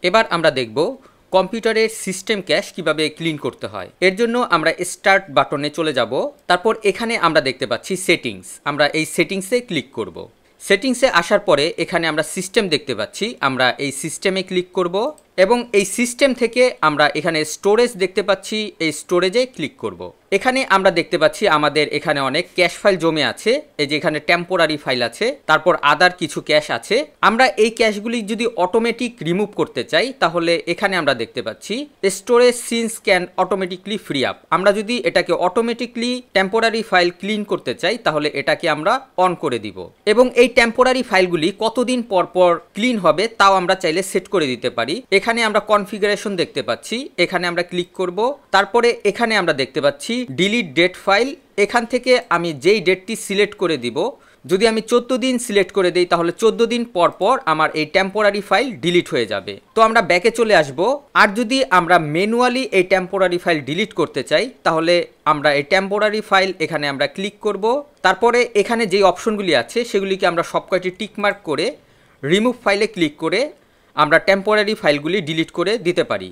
এবার আমরা দেখব কম্পিউটারের সিস্টেম ক্যাশ কিভাবে ক্লিন করতে হয়। এর জন্য আমরা স্টার্ট বাটনে চলে যাব। তারপর এখানে আমরা দেখতে পাচ্ছি সেটিংস। আমরা এই সেটিংসে ক্লিক করব। সেটিংসে আসার পরে এখানে আমরা সিস্টেম দেখতে পাচ্ছি। আমরা এই সিস্টেমে ক্লিক করব এবং এই সিস্টেম থেকে আমরা এখানে স্টোরেজ দেখতে পাচ্ছি। এই স্টোরেজে ক্লিক করব। এখানে আমরা দেখতে পাচ্ছি আমাদের এখানে অনেক ক্যাশ ফাইল জমে আছে। এই যে এখানে টেম্পোরারি ফাইল আছে, তারপর আদার কিছু ক্যাশ আছে। আমরা এই ক্যাশগুলি যদি অটোমেটিক রিমুভ করতে চাই তাহলে এখানে আমরা দেখতে পাচ্ছি storage sense can automatically free up. আমরা যদি এটাকে অটোমেটিকলি টেম্পোরারি ফাইল ক্লিন করতে চাই তাহলে এটাকে আমরা অন করে দিব এবং এই টেম্পোরারি ফাইলগুলি কতদিন পর পর ক্লিন হবে তাও আমরা চাইলে সেট করে দিতে পারি। এখানে আমরা কনফিগারেশন দেখতে পাচ্ছি, এখানে আমরা ক্লিক করব। তারপরে এখানে আমরা দেখতে পাচ্ছি ডিলিট ডেট ফাইল। এখান থেকে আমি যেই ডেটটি সিলেক্ট করে দিব, যদি আমি 14 দিন সিলেক্ট করে দিই তাহলে 14 দিন পর পর আমার এই টেম্পোরারি ফাইল ডিলিট হয়ে যাবে। তো আমরা ব্যাকে চলে আসব। আর যদি আমরা ম্যানুয়ালি এই টেম্পোরারি ফাইল ডিলিট করতে চাই তাহলে আমরা এই টেম্পোরারি ফাইল এখানে আমরা ক্লিক করব। তারপরে এখানে যেই অপশনগুলি আছে সেগুলিকে আমরা সবকয়টি টিকমার্ক করে রিমুভ ফাইলে ক্লিক করে আমরা টেম্পোরারি ফাইলগুলি ডিলিট করে দিতে পারি।